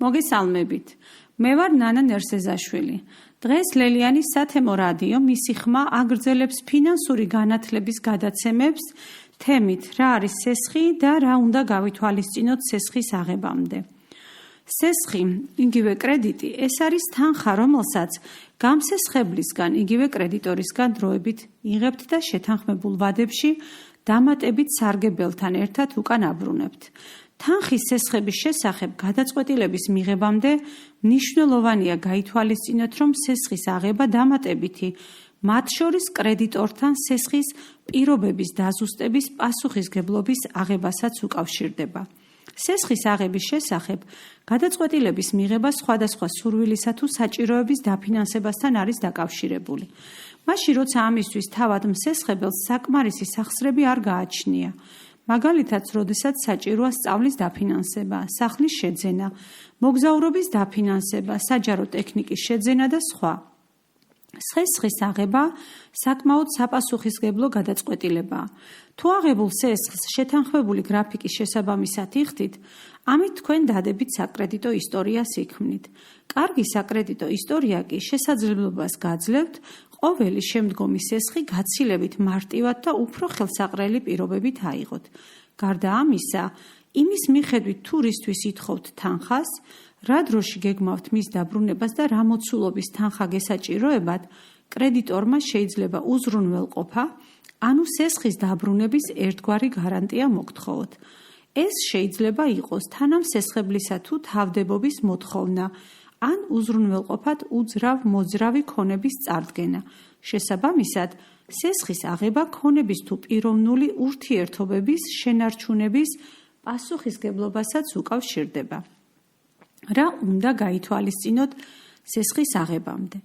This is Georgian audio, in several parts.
მოგესალმებით. მე ვარ ნანა ნერსეზაშვილი. დღეს ლელიანის სათემო რადიო მისი ხმა აგრძელებს ფინანსური განათლების გადაცემებს თემით რა არის სესხი და რა უნდა გავითვალისწინოთ სესხის აღებამდე. სესხი, იგივე კრედიტი, ეს არის თანხა, რომელსაც გამსესხებლისგან, იგივე კრედიტორისგან დროებით იღებთ და შეთანხმებულ ვადებში დამატებით სარგებელთან ერთად უკან აბრუნებთ. თანხის სესხების შესახებ გადაწყვეტილების მიღებამდე მნიშვნელოვანია გაითვალისწინოთ, რომ სესხის აღება დამატებითი, მათ შორის კრედიტორთან სესხის პირობების დაზუსტების პასუხისგებლობის აღებასაც უკავშირდება. სესხის აღების შესახებ გადაწყვეტილების მიღება სხვადასხვა სურვილისა თუ საჭიროების დაფინანსებასთან არის დაკავშირებული. მაშინ, როცა ამისთვის თავად მსესხებელს საკმარისი სახსრები არ გააჩნია. მაგალითად, როდესაც საჭიროა სწავლის დაფინანსება, სახლის შეძენა, მოგზაურობის დაფინანსება, საჯარო ტექნიკის შეძენა და სხვა. სესხის აღება საკმაოდ საპასუხისმგებლო გადაწყვეტილებაა. თუ აღებულ სესხს შეთანხმებული გრაფიკის შესაბამისად იხდით, ამით თქვენ დადებით საკრედიტო ისტორიას იქმნით. კარგი საკრედიტო ისტორია კი შესაძლებლობას გაძლევთ ყოველი შემდგომი სესხი გაცილებით მარტივად და უფრო ხელსაყრელი პირობებით აიღოთ. გარდა ამისა, იმის მიხედვით თუ რისთვის ითხოვთ თანხას, რა დროში გეგმავთ მის დაბრუნებას და რა მოცულობის თანხა გესაჭიროებად, კრედიტორმა შეიძლება უზრუნველყოფა, ანუ სესხის დაბრუნების ერთგვარი გარანტია მოგთხოვოთ. ეს შეიძლება იყოს თანამსესხებლისა თუ თავდებობის მოთხოვნა, ან უზრუნველყოფად უძრავ-მოძრავი ქონების წარდგენა. შესაბამისად, სესხის აღება ქონების თუ პიროვნული ურთიერთობების შენარჩუნების პასუხისმგებლობასაც უკავშირდება. რა უნდა გაითვალისწინოთ სესხის აღებამდე?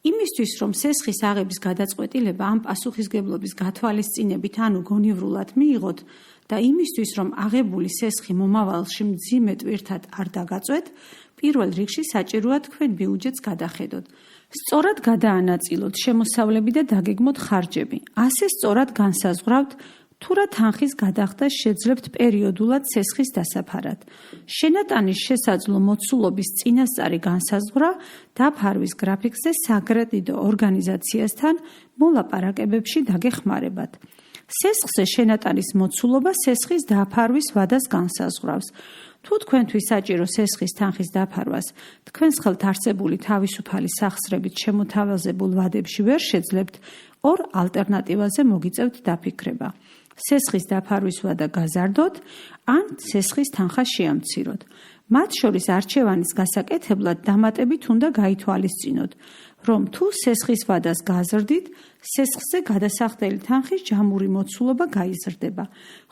იმისთვის, რომ სესხის აღების გადაწყვეტილება ამ პასუხისმგებლობის გათვალისწინებით, ანუ გონივრულად მიიღოთ და იმისთვის, რომ აღებული სესხი მომავალში მძიმე ტვირთად არ დაგაწვეთ, პირველ რიგში საჭიროა თქვენ ბიუჯეტს გადახედოთ. სწორად გადაანაწილოთ შემოსავლები და დაგეგმოთ ხარჯები. ასე სწორად განსაზღვრავთ, თუ რა თანხის გადახდა შეძლებთ პერიოდულად სესხის დასაფარად. შენატანის შესაძლო მოცულობის წინასწარი განსაზღვრა დაფარვის გრაფიკზე საკრედიტო ორგანიზაციასთან მოლაპარაკებებში დაგეხმარებათ. სესხზე შენატანის მოცულობა სესხის დაფარვის ვადას განსაზღვრავს. თუ თქვენთვის საჭირო სესხის თანხის დაფარვას თქვენს ხელთ არსებული თავისუფალი სახსრებით შემოთავაზებულ ვადებში ვერ შეძლებთ, ორ ალტერნატივაზე მოგიწევთ დაფიქრება. სესხის დაფარვის ვადა გაზარდოთ, ან სესხის თანხა შეამციროთ. მათ შორის არჩევანის გასაკეთებლად დამატებით უნდა გაითვალისწინოთ, რომ თუ სესხის ვადას გაზრდით, სესხზე გადასახდელი თანხის ჯამური მოცულობა გაიზრდება,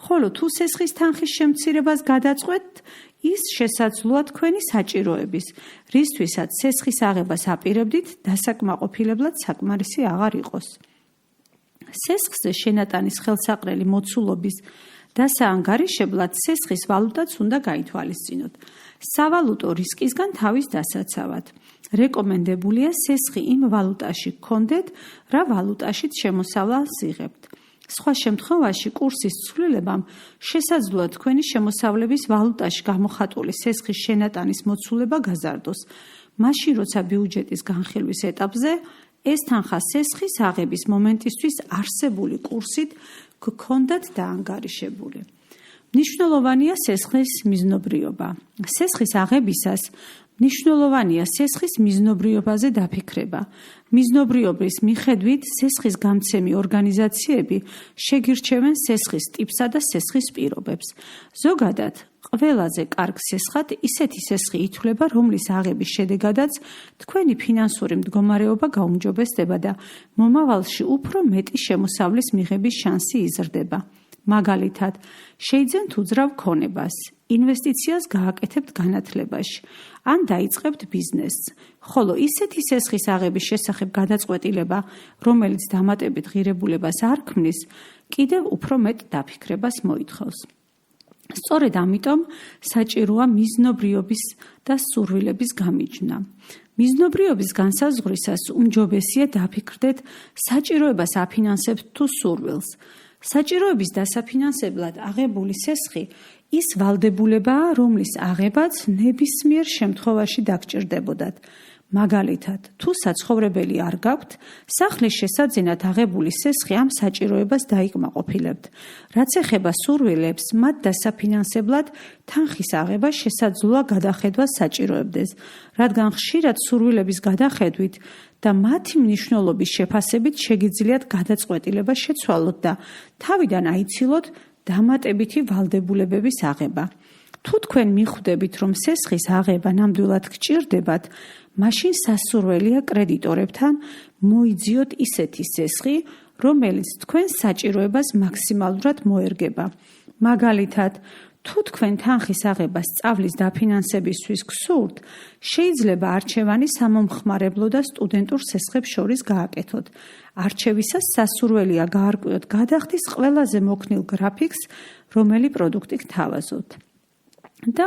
ხოლო თუ სესხის თანხის შემცირებას გადაწყვეტთ, ის შესაძლოა თქვენი საჭიროების, რისთვისაც სესხის აღებას აპირებდით, დასაკმაყოფილებლად საკმარისი აღარ იყოს. სესხზე შენატანის ხელსაყრელი მოცულობის დასაანგარიშებლად სესხის ვალუტაც უნდა გაითვალისწინოთ. სავალუტო რისკისგან თავის დასაცავად. რეკომენდებულია სესხი იმ ვალუტაში გქონდეთ, რა ვალუტაშიც შემოსავლას იღებთ. სხვა შემთხვევაში კურსის ცვლილებამ შესაძლოა თქვენი შემოსავლების ვალუტაში გამოხატული სესხის შენატანის მოცულება გაზარდოს. მაშინ, როცა ბიუჯეტის განხილვის ეტაპზე ეს თანხა სესხის აღების მომენტისთვის არსებული კურსით გქონდათ დაანგარიშებული. მნიშვნელოვანია სესხის მიზნობრიობა. სესხის აღებისას მნიშვნელოვანია სესხის მიზნობრიობაზე დაფიქრება. მიზნობრიობის მიხედვით სესხის გამცემი ორგანიზაციები შეგირჩევენ სესხის ტიპსა და სესხის პირობებს. ზოგადად, ყველაზე კარგ სესხად ისეთი სესხი ითვლება, რომლის აღების შედეგადაც თქვენი ფინანსური მდგომარეობა გაუმჯობესდება და მომავალში უფრო მეტი შემოსავლის მიღების შანსი იზრდება. მაგალითად, შეიძენთ უძრავ ქონებას, ინვესტიციას გააკეთებთ განათლებაში, ან დაიწყებთ ბიზნესს, ხოლო ისეთი სესხის აღების შესახებ გადაწყვეტილება, რომელიც დამატებით ღირებულებას არ ქმნის, კიდევ უფრო მეტ დაფიქრებას მოითხოვს. სწორედ ამიტომ საჭიროა მიზნობრიობის და სურვილების გამიჯვნა. მიზნობრიობის განსაზღვრისას უმჯობესია დაფიქრდეთ საჭიროებას აფინანსებთ თუ სურვილს. საჭიროების დასაფინანსებლად აღებული სესხი ის ვალდებულებაა, რომლის აღებაც ნებისმიერ შემთხვევაში დაგჭირდებოდათ. მაგალითად, თუ საცხოვრებელი არ გაქვთ, სახლის შესაძენად აღებული სესხი ამ საჭიროებას დაიკმაყოფილებთ. რაც ეხება სურვილებს, მათ დასაფინანსებლად თანხის აღება შესაძლოა გადახედვას საჭიროებდეს, რადგან ხშირად სურვილების გადახედვით და მათი მნიშვნელობის შეფასებით შეგიძლიათ გადაწყვეტილება შეცვალოთ და თავიდან აიცილოთ დამატებითი ვალდებულებების აღება. თუ თქვენ მიხვდებით, რომ სესხის აღება ნამდვილად გჭირდებათ, მაშინ სასურველია კრედიტორებთან მოიძიოთ ისეთი სესხი, რომელიც თქვენს საჭიროებას მაქსიმალურად მოერგება. მაგალითად, თუ თქვენ თანხის აღებას სწავლის დაფინანსებისთვის გსურთ, შეიძლება არჩევანი სამომხმარებლო და სტუდენტურ სესხებს შორის გააკეთოთ. არჩევისას სასურველია გაარკვიოთ გადახდის ყველაზე მოქნილ გრაფიკს, რომელი პროდუქტი გთავაზობთ. და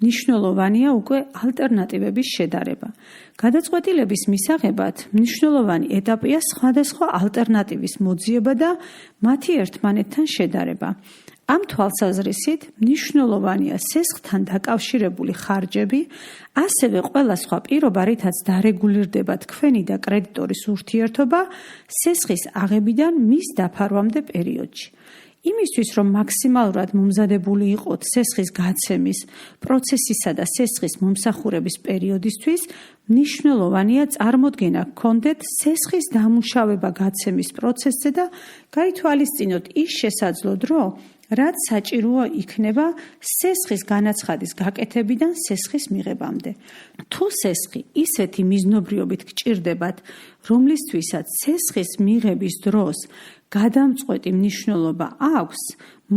მნიშვნელოვანია უკვე ალტერნატივების შედარება. გადაწყვეტილების მისაღებად მნიშვნელოვანი ეტაპია სხვადასხვა ალტერნატივის მოძიება და მათი ერთმანეთთან შედარება. ამ თვალსაზრისით მნიშვნელოვანია სესხთან დაკავშირებული ხარჯები, ასევე ყველა სხვა პირობა, რითაც დარეგულირდება თქვენი და კრედიტორის ურთიერთობა სესხის აღებიდან მის დაფარვამდე პერიოდში. იმისთვის, რომ მაქსიმალურად მომზადებული იყოთ სესხის გაცემის, პროცესისა და სესხის მომსახურების პერიოდისთვის, მნიშვნელოვანია წარმოდგენა გქონდეთ სესხის დამუშავება გაცემის პროცესზე და გაითვალისწინოთ ის შესაძლო დრო, რაც საჭიროა იქნება სესხის განაცხადის გაკეთებიდან სესხის მიღებამდე. თუ სესხი ისეთი მიზნობრიობით გჭირდებათ, რომლისთვისაც სესხის მიღების დროს გადამწყვეტი მნიშვნელობა აქვს,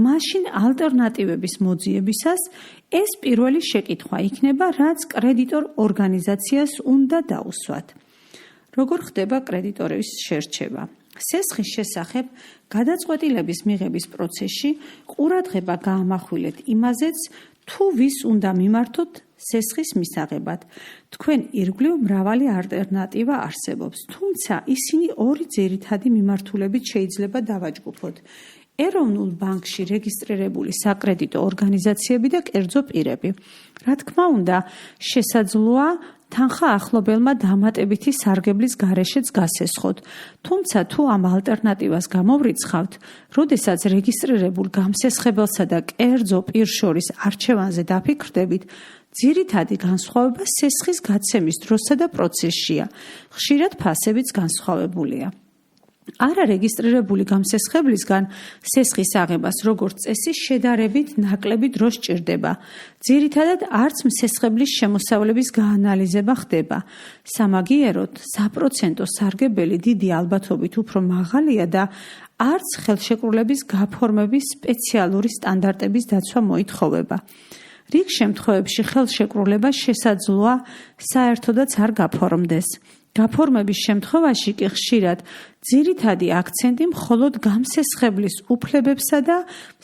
მაშინ ალტერნატივების მოძიებისას ეს პირველი შეკითხვა იქნება, რაც კრედიტორ ორგანიზაციას უნდა დაუსვათ. როგორ ხდება კრედიტორის შერჩევა? სესხის შესახებ გადაწყვეტილების მიღების პროცესში ყურადღება გაამახვილეთ იმაზეც, თუ ვის უნდა მიმართოთ სესხის მისაღებად. თქვენ ირგვლივ მრავალი ალტერნატივა არსებობს, თუმცა ისინი ორი ძირითადი მიმართულებით შეიძლება დავაჯგუფოთ. ეროვნულ ბანკში რეგისტრირებული საკრედიტო ორგანიზაციები და კერძო პირები. რა თქმა უნდა, შესაძლოა თანხა ახლობელმა დამატებითი სარგებლის გარეშეც გასესხოთ. თუმცა თუ ამ ალტერნატივას გამოვრიცხავთ, როდესაც რეგისტრირებულ გამსესხებელსა და კერძო პირ შორის არჩევანზე დაფიქრდებით, ძირითადი განსხვავება სესხის გაცემის დროსა და პროცესშია. ხშირად ფასებიც განსხვავებულია. არარეგისტრირებული გამსესხებლისგან სესხის აღებას როგორც წესი შედარებით ნაკლები დრო სჭირდება. ძირითადად არც მსესხებლის შემოსავლების გაანალიზება ხდება. სამაგიეროდ, საპროცენტო სარგებელი დიდი ალბათობით უფრო მაღალია და არც ხელშეკრულების გაფორმების სპეციალური სტანდარტების დაცვა მოითხოვება. რიგ შემთხვევებში ხელშეკრულება შესაძლოა საერთოდაც არ გაფორმდეს. გაფორმების შემთხვევაში კი ხშირად ძირითადი აქცენტი მხოლოდ გამსესხებლის უფლებებსა და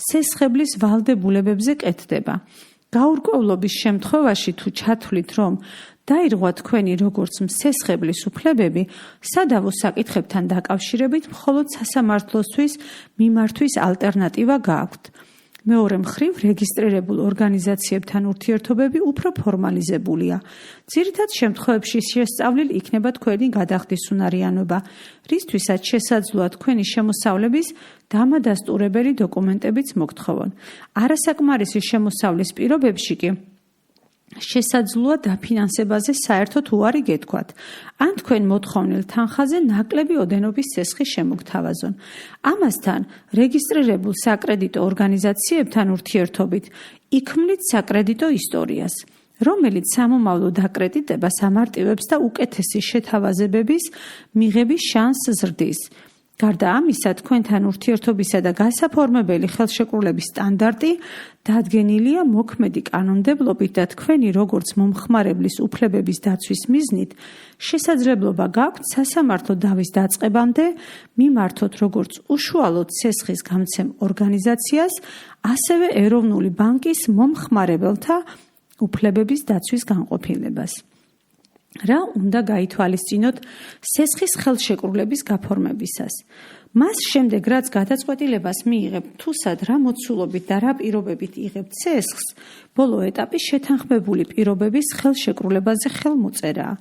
სესხებლის ვალდებულებებზე კეთდება. გაურკვევლობის შემთხვევაში თუ ჩათვლით, რომ დაირღვა თქვენი როგორც მსესხებლის უფლებები, სადავო საკითხებთან დაკავშირებით მხოლოდ სასამართლოსთვის მიმართვის ალტერნატივა გააქვთ. მეორე მხრივ, რეგისტრირებულ ორგანიზაციებთან ურთიერთობები უფრო ფორმალიზებულია. ძირითად შემთხვევებში შესწავლილ იქნება თქვენი გადახდის უნარიანობა, რისთვისაც შესაძლოა თქვენი შემოსავლების დამადასტურებელი დოკუმენტებიც მოგთხოვონ. არასაკმარისი შემოსავლის პირობებში კი შესაძლოა დაფინანსებაზე საერთოდ უარი გეთქვათ, ან თქვენ მოთხოვნილ თანხაზე ნაკლები ოდენობის სესხი შემოგთავაზონ. ამასთან, რეგისტრირებულ საკრედიტო ორგანიზაციებთან ურთიერთობით იქმნით საკრედიტო ისტორიას, რომელიც სამომავლო დაკრედიტებას ამარტივებს და უკეთესი შეთავაზებების მიღების შანსს ზრდის. გარდა ამისა, თქვენთან ურთიერთობისა და გასაფორმებელი ხელშეკრულების სტანდარტი დადგენილია მოქმედი კანონმდებლობით და თქვენი როგორც მომხმარებლის უფლებების დაცვის მიზნით შესაძლებლობა გაქვთ სასამართლო დავის დაწყებამდე მიმართოთ როგორც უშუალოდ სესხის გამცემ ორგანიზაციას, ასევე ეროვნული ბანკის მომხმარებელთა უფლებების დაცვის განყოფილებას. რა უნდა გაითვალისწინოთ სესხის ხელშეკრულების გაფორმებისას. მას შემდეგ, რაც გადაწყვეტილებას მიიღებთ, თუსად რა მოცულობით და რა პირობებით იღებთ სესხს, ბოლო ეტაპი შეთანხმებული პირობების ხელშეკრულებაზე ხელმოწერაა.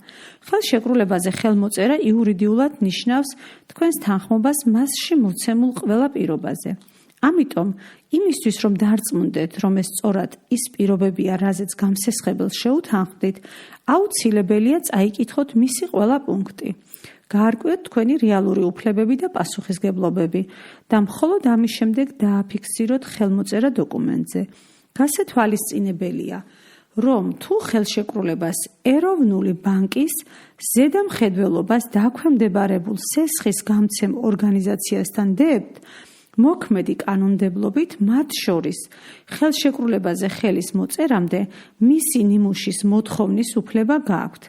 ხელშეკრულებაზე ხელმოწერა იურიდიულად ნიშნავს თქვენს თანხმობას მასში მოცემულ ყველა პირობაზე. ამიტომ, იმისთვის რომ დარწმუნდეთ, რომ ეს სწორად ის პირობებია, რაზეც გამსესხებელს შეუთანხმდით, აუცილებელია წაიკითხოთ მისი ყველა პუნქტი. გაარკვიოთ თქვენი რეალური უფლებები და პასუხისგებლობები და მხოლოდ ამის შემდეგ დააფიქსიროთ ხელმოწერა დოკუმენტზე. გასათვალისწინებელია, რომ თუ ხელშეკრულებას ეროვნული ბანკის ზედამხედველობას დაქვემდებარებულ სესხის გამცემ ორგანიზაციასთან დებთ, მოქმედი კანონმდებლობით მათ შორის ხელშეკრულებაზე ხელის მოწერამდე მისი ნიმუშის მოთხოვნის უფლება გააქვთ.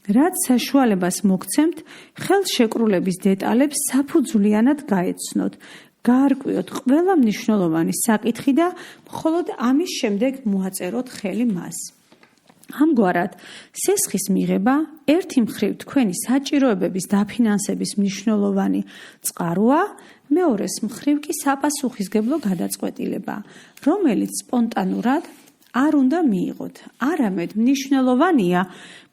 რაც საშუალებას მოგცემთ ხელშეკრულების დეტალებს საფუძვლიანად გაეცნოთ, გაარკვიოთ ყველა მნიშვნელოვანი საკითხი და მხოლოდ ამის შემდეგ მოაწეროთ ხელი მას. ამგვარად, სესხის მიღება ერთი მხრივ თქვენი საჭიროებების დაფინანსების მნიშვნელოვანი წყაროა, მეორეს მხრივ კი საპასუხისგებლო გადაწყვეტილება, რომელიც სპონტანურად არ უნდა მიიღოთ. არამედ მნიშვნელოვანია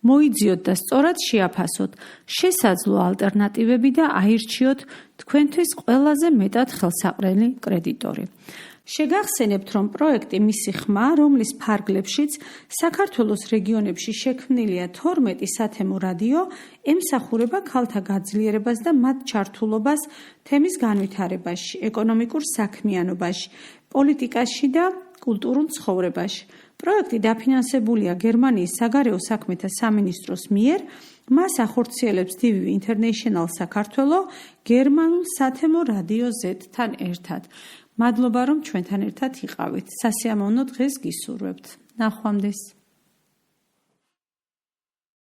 მოიძიოთ და სწორად შეაფასოთ შესაძლო ალტერნატივები და აირჩიოთ თქვენთვის ყველაზე მეტად ხელსაყრელი კრედიტორი. შეგახსენებთ, რომ პროექტი მისი ხმა, რომლის ფარგლებშიც საქართველოს რეგიონებში შექმნილია 12 სათემო რადიო, ემსახურება ქალთა გაძლიერებას და მათ ჩართულობას თემის განვითარებაში, ეკონომიკურ საქმიანობაში, პოლიტიკაში და კულტურულ ცხოვრებაში. პროექტი დაფინანსებულია გერმანიის საგარეო საქმეთა სამინისტროს მიერ, მას ახორციელებს DVV International საქართველო გერმანულ სათემო რადიო Z-თან ერთად. მადლობა, რომ ჩვენთან ერთად იყავით. სასიამოვნო დღეს გისურვებთ. ნახვამდის.